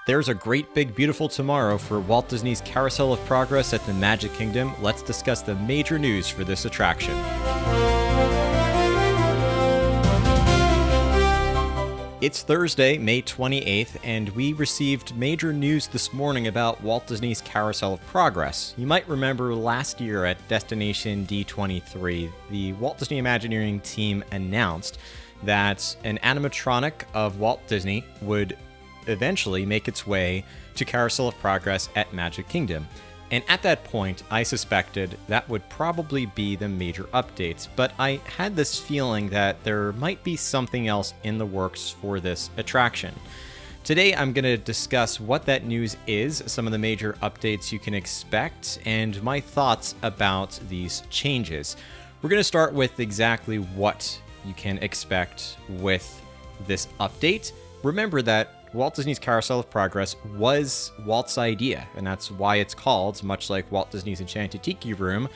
There's a great big beautiful tomorrow for Walt Disney's Carousel of Progress at the Magic Kingdom. Let's discuss the major news for this attraction. It's Thursday, May 28th, and we received major news this morning about Walt Disney's Carousel of Progress. You might remember last year at Destination D23, the Walt Disney Imagineering team announced that an animatronic of Walt Disney would eventually make its way to Carousel of Progress at Magic Kingdom. And at that point, I suspected that would probably be the major updates, but I had this feeling that there might be something else in the works for this attraction. Today, I'm going to discuss what that news is, some of the major updates you can expect, and my thoughts about these changes. We're going to start with exactly what you can expect with this update. Remember that Walt Disney's Carousel of Progress was Walt's idea, and that's why it's called, much like Walt Disney's Enchanted Tiki Room,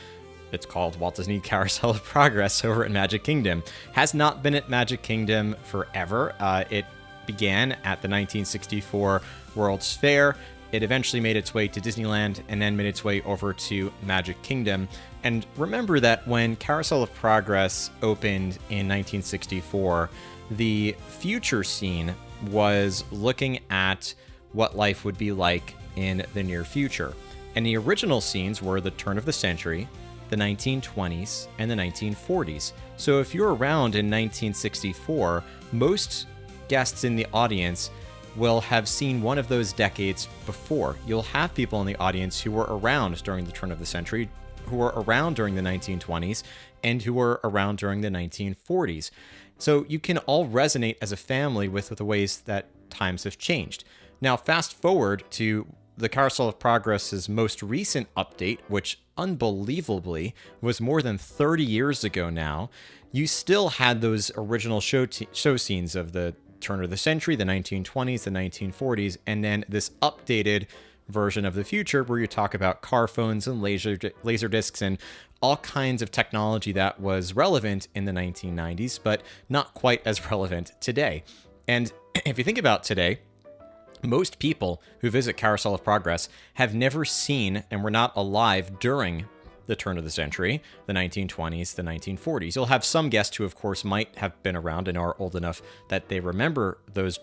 it's called Walt Disney Carousel of Progress over at Magic Kingdom. Has not been at Magic Kingdom forever. It began at the 1964 World's Fair. It eventually made its way to Disneyland and then made its way over to Magic Kingdom. And remember that when Carousel of Progress opened in 1964, the future scene was looking at what life would be like in the near future. And the original scenes were the turn of the century, the 1920s, and the 1940s. So if you're around in 1964, most guests in the audience will have seen one of those decades before. You'll have people in the audience who were around during the turn of the century, who were around during the 1920s, and who were around during the 1940s. So you can all resonate as a family with the ways that times have changed. Now, fast forward to the Carousel of Progress's most recent update, which unbelievably was more than 30 years ago now. You still had those original show scenes of the turn of the century, the 1920s, the 1940s, and then this updated version of the future where you talk about car phones and laser discs and all kinds of technology that was relevant in the 1990s, but not quite as relevant today. And if you think about today, most people who visit Carousel of Progress have never seen and were not alive during the turn of the century, the 1920s, the 1940s. You'll have some guests who, of course, might have been around and are old enough that they remember those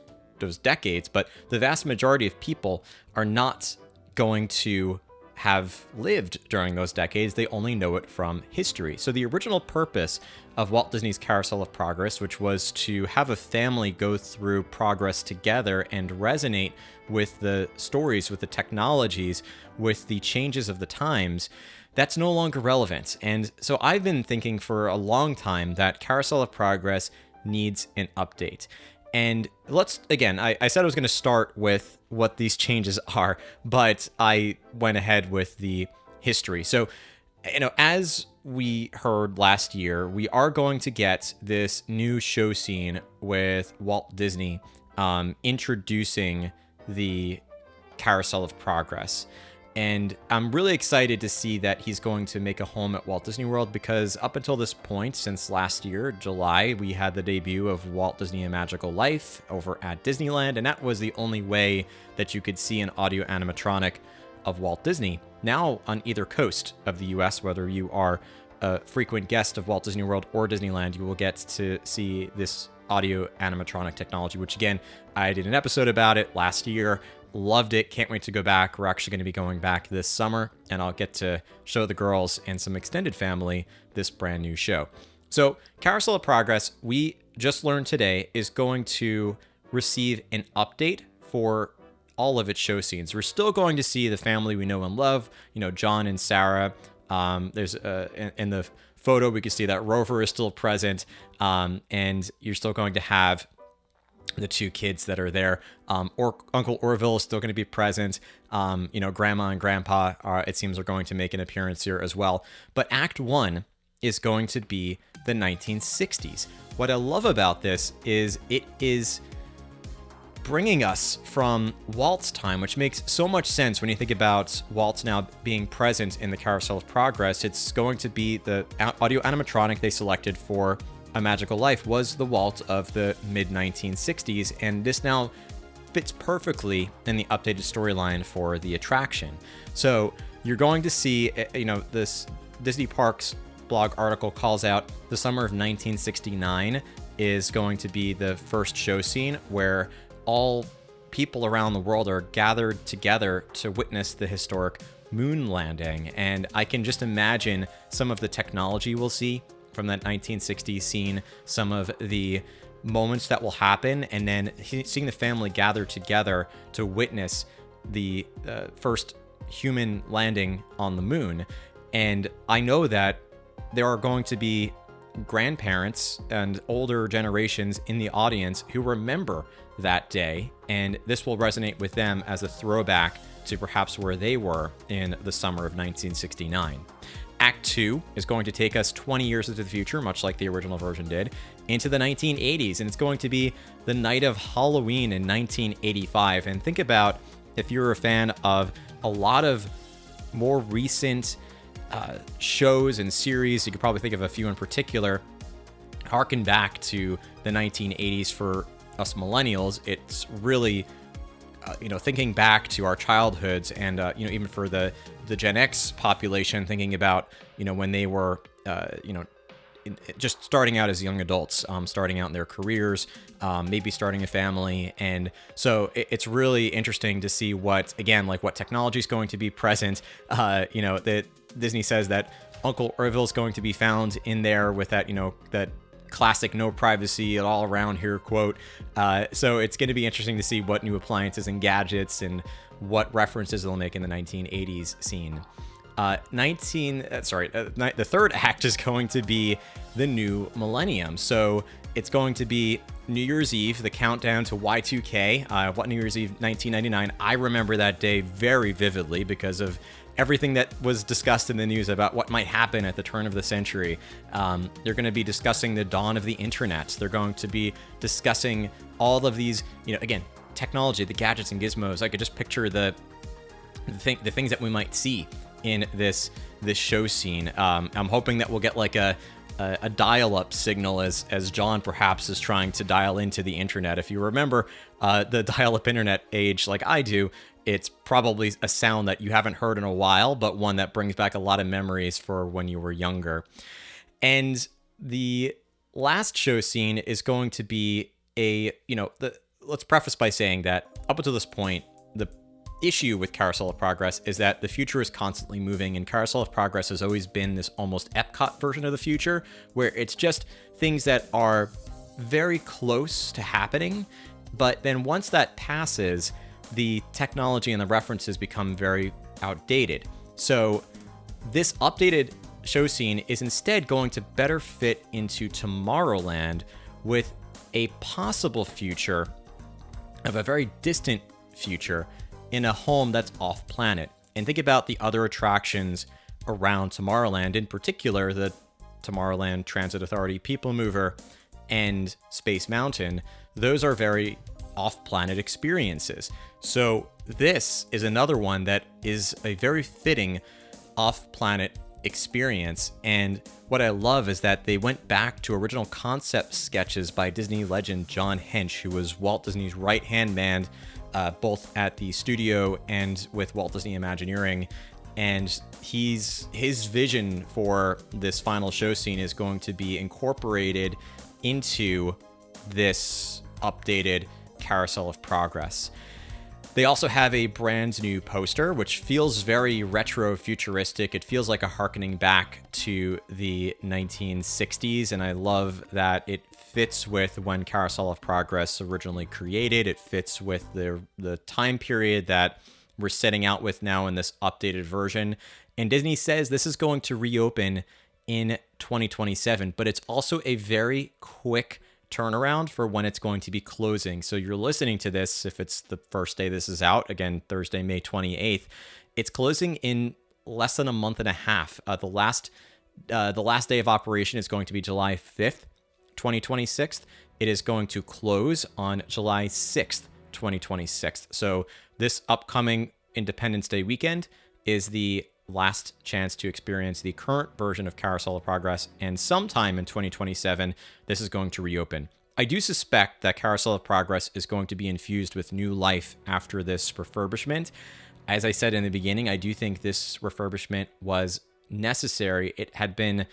decades, but the vast majority of people are not going to have lived during those decades. They only know it from history. So the original purpose of Walt Disney's Carousel of Progress, which was to have a family go through progress together and resonate with the stories, with the technologies, with the changes of the times, that's no longer relevant. And so I've been thinking for a long time that Carousel of Progress needs an update. And let's, again, I said I was going to start with what these changes are, but I went ahead with the history. So, as we heard last year, we are going to get this new show scene with Walt Disney introducing the Carousel of Progress. And I'm really excited to see that he's going to make a home at Walt Disney World, because up until this point, since last year, July, we had the debut of Walt Disney A Magical Life over at Disneyland, and that was the only way that you could see an audio-animatronic of Walt Disney. Now, on either coast of the US, whether you are a frequent guest of Walt Disney World or Disneyland, you will get to see this audio-animatronic technology, which again, I did an episode about it last year. Loved it. Can't wait to go back. We're actually going to be going back this summer, and I'll get to show the girls and some extended family this brand new show. So Carousel of Progress, we just learned today, is going to receive an update for all of its show scenes. We're still going to see the family we know and love, John and Sarah. There's in the photo, we can see that Rover is still present, and you're still going to have the two kids that are there. Or Uncle Orville is still going to be present. Grandma and Grandpa it seems are going to make an appearance here as well. But Act 1 is going to be the 1960s. What I love about this is it is bringing us from Walt's time, which makes so much sense when you think about Walt now being present in the Carousel of Progress. It's going to be the audio animatronic they selected for A Magical Life was the Walt of the mid-1960s, and this now fits perfectly in the updated storyline for the attraction. So you're going to see, this Disney Parks blog article calls out the summer of 1969 is going to be the first show scene where all people around the world are gathered together to witness the historic moon landing. And I can just imagine some of the technology we'll see from that 1960s scene, some of the moments that will happen, and then seeing the family gather together to witness the first human landing on the moon. And I know that there are going to be grandparents and older generations in the audience who remember that day, and this will resonate with them as a throwback to perhaps where they were in the summer of 1969. Act 2 is going to take us 20 years into the future, much like the original version did, into the 1980s, and it's going to be the night of Halloween in 1985. And think about, if you're a fan of a lot of more recent shows and series, you could probably think of a few in particular, harken back to the 1980s for us millennials. It's really, thinking back to our childhoods, and even for the Gen X population, thinking about when they were just starting out as young adults, starting out in their careers, maybe starting a family. And so it's really interesting to see what technology is going to be present. That Disney says that Uncle Orville is going to be found in there with that, that classic no privacy at all around here quote. So it's going to be interesting to see what new appliances and gadgets and what references they'll make in the 1980s scene. The third act is going to be the new millennium. So it's going to be New Year's Eve, the countdown to Y2K. What New Year's Eve 1999? I remember that day very vividly because of everything that was discussed in the news about what might happen at the turn of the century. They're going to be discussing the dawn of the internet. They're going to be discussing all of these, technology, the gadgets and gizmos. I could just picture the things that we might see in this show scene. I'm hoping that we'll get like a dial-up signal as John perhaps is trying to dial into the internet. If you remember the dial-up internet age like I do, it's probably a sound that you haven't heard in a while, but one that brings back a lot of memories for when you were younger. And the last show scene is going to be let's preface by saying that up until this point, the issue with Carousel of Progress is that the future is constantly moving, and Carousel of Progress has always been this almost Epcot version of the future, where it's just things that are very close to happening, but then once that passes, the technology and the references become very outdated. So this updated show scene is instead going to better fit into Tomorrowland with a possible future of a very distant future in a home that's off-planet. And think about the other attractions around Tomorrowland, in particular the Tomorrowland Transit Authority People Mover and Space Mountain. Those are very off-planet experiences. So this is another one that is a very fitting off-planet experience. And what I love is that they went back to original concept sketches by Disney legend John Hench, who was Walt Disney's right-hand man, both at the studio and with Walt Disney Imagineering. And his vision for this final show scene is going to be incorporated into this updated Carousel of Progress. They also have a brand new poster, which feels very retro futuristic. It feels like a harkening back to the 1960s, and I love that it fits with when Carousel of Progress originally created. It fits with the time period that we're setting out with now in this updated version. And Disney says this is going to reopen in 2027, but it's also a very quick turnaround for when it's going to be closing. So you're listening to this, if it's the first day this is out, again, Thursday, May 28th, it's closing in less than a month and a half. The last day of operation is going to be July 5th, 2026. It is going to close on July 6th, 2026. So this upcoming Independence Day weekend is the last chance to experience the current version of Carousel of Progress, and sometime in 2027, this is going to reopen. I do suspect that Carousel of Progress is going to be infused with new life after this refurbishment. As I said in the beginning, I do think this refurbishment was necessary. It had been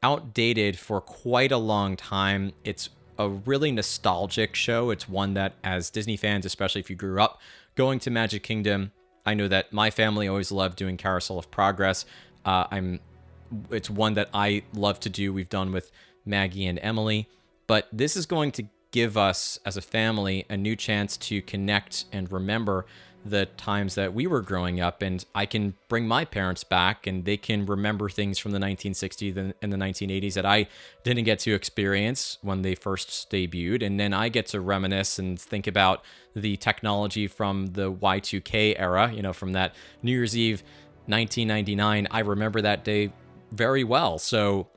outdated for quite a long time. It's a really nostalgic show. It's one that, as Disney fans, especially if you grew up going to Magic Kingdom, I know that my family always loved doing Carousel of Progress. It's one that I love to do. We've done with Maggie and Emily. But this is going to give us, as a family, a new chance to connect and remember the times that we were growing up. And I can bring my parents back, and they can remember things from the 1960s and the 1980s that I didn't get to experience when they first debuted. And then I get to reminisce and think about the technology from the Y2K era, from that New Year's Eve 1999. I remember that day very well. So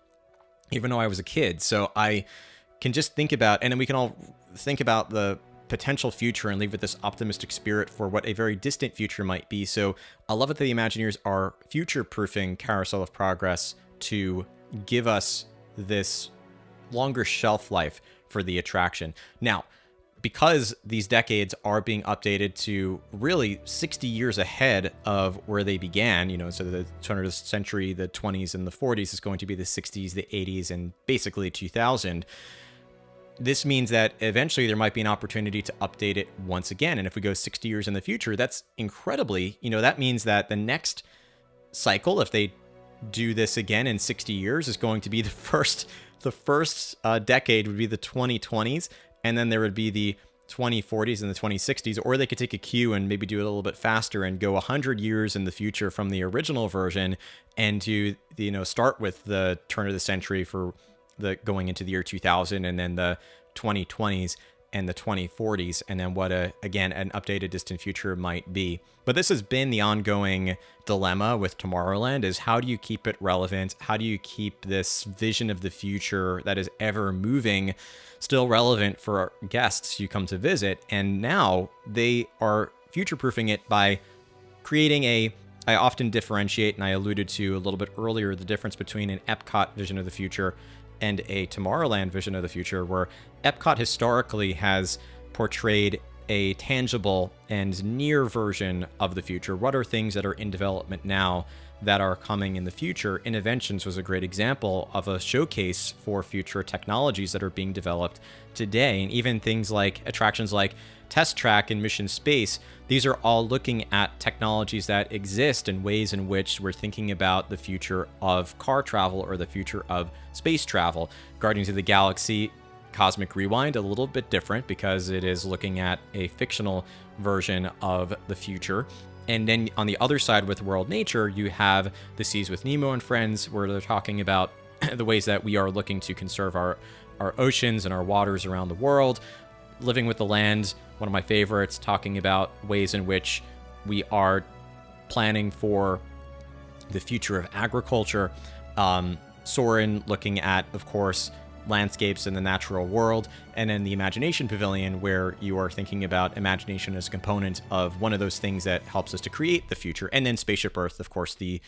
even though I was a kid, so I can just think about, and then we can all think about the potential future and leave with this optimistic spirit for what a very distant future might be. So I love it that the Imagineers are future-proofing Carousel of Progress to give us this longer shelf life for the attraction. Now, because these decades are being updated to really 60 years ahead of where they began, so the turn of the century, the 20s and the 40s is going to be the 60s, the 80s, and basically 2000. This means that eventually there might be an opportunity to update it once again. And if we go 60 years in the future, that's incredibly, that means that the next cycle, if they do this again in 60 years, is going to be the first decade would be the 2020s. And then there would be the 2040s and the 2060s, or they could take a cue and maybe do it a little bit faster and go 100 years in the future from the original version and to, start with the turn of the century for the going into the year 2000, and then the 2020s and the 2040s, and then what an updated distant future might be. But this has been the ongoing dilemma with Tomorrowland, is how do you keep it relevant? How do you keep this vision of the future that is ever moving still relevant for our guests who come to visit? And now they are future-proofing it by creating I often differentiate, and I alluded to a little bit earlier, the difference between an Epcot vision of the future and a Tomorrowland vision of the future, where Epcot historically has portrayed a tangible and near version of the future. What are things that are in development now that are coming in the future? Innoventions was a great example of a showcase for future technologies that are being developed today. And even things like attractions like Test Track and Mission Space, these are all looking at technologies that exist and ways in which we're thinking about the future of car travel or the future of space travel. Guardians of the Galaxy Cosmic Rewind, a little bit different because it is looking at a fictional version of the future. And then on the other side with World Nature, you have The Seas with Nemo and Friends, where they're talking about the ways that we are looking to conserve our oceans and our waters around the world. Living with the Land, one of my favorites, talking about ways in which we are planning for the future of agriculture. Soarin' looking at, of course, landscapes in the natural world, and then the Imagination Pavilion, where you are thinking about imagination as a component of one of those things that helps us to create the future. And then Spaceship Earth, of course, the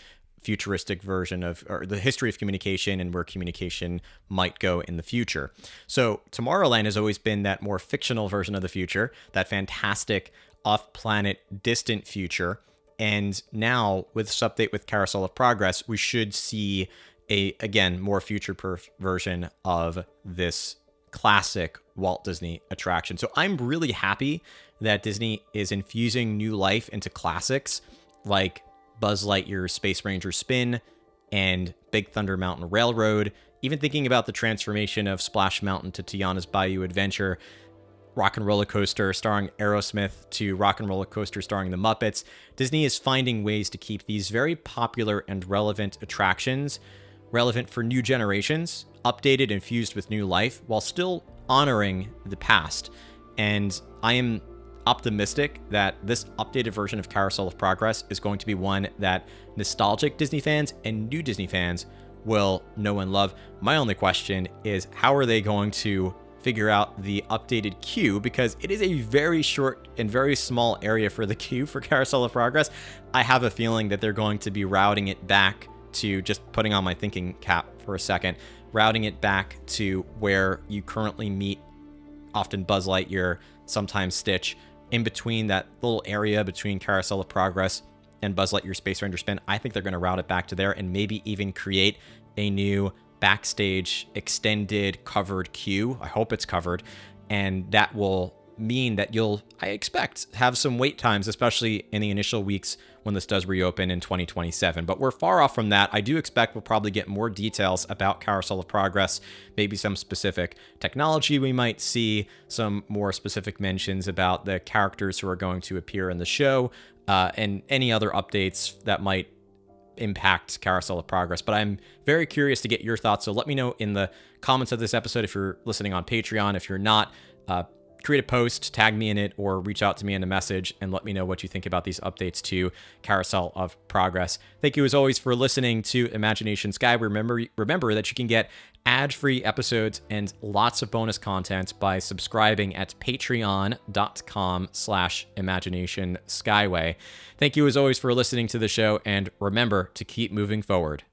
futuristic version of, or the history of communication and where communication might go in the future. So Tomorrowland has always been that more fictional version of the future, that fantastic off-planet distant future. And now with this update with Carousel of Progress, we should see again, more future-proof version of this classic Walt Disney attraction. So I'm really happy that Disney is infusing new life into classics like Buzz Lightyear's Space Ranger Spin and Big Thunder Mountain Railroad, even thinking about the transformation of Splash Mountain to Tiana's Bayou Adventure, Rock and Roller Coaster starring Aerosmith to Rock and Roller Coaster starring the Muppets. Disney is finding ways to keep these very popular and relevant attractions relevant for new generations, updated and fused with new life, while still honoring the past. And I am optimistic that this updated version of Carousel of Progress is going to be one that nostalgic Disney fans and new Disney fans will know and love. My only question is, how are they going to figure out the updated queue? Because it is a very short and very small area for the queue for Carousel of Progress. I have a feeling that they're going to be routing it back to, just putting on my thinking cap for a second, routing it back to where you currently meet often Buzz Lightyear, sometimes Stitch, in between that little area between Carousel of Progress and Buzz Lightyear Space Ranger Spin. I think they're going to route it back to there and maybe even create a new backstage extended covered queue. I hope it's covered, and that will mean that you'll, I expect, have some wait times, especially in the initial weeks when this does reopen in 2027. But we're far off from that. I do expect we'll probably get more details about Carousel of Progress, maybe some specific technology we might see, some more specific mentions about the characters who are going to appear in the show, and any other updates that might impact Carousel of Progress. But I'm very curious to get your thoughts, so let me know in the comments of this episode if you're listening on Patreon. If you're not, create a post, tag me in it, or reach out to me in a message and let me know what you think about these updates to Carousel of Progress. Thank you as always for listening to Imagination Sky. Remember that you can get ad-free episodes and lots of bonus content by subscribing at patreon.com/Imagination Skyway. Thank you as always for listening to the show, and remember to keep moving forward.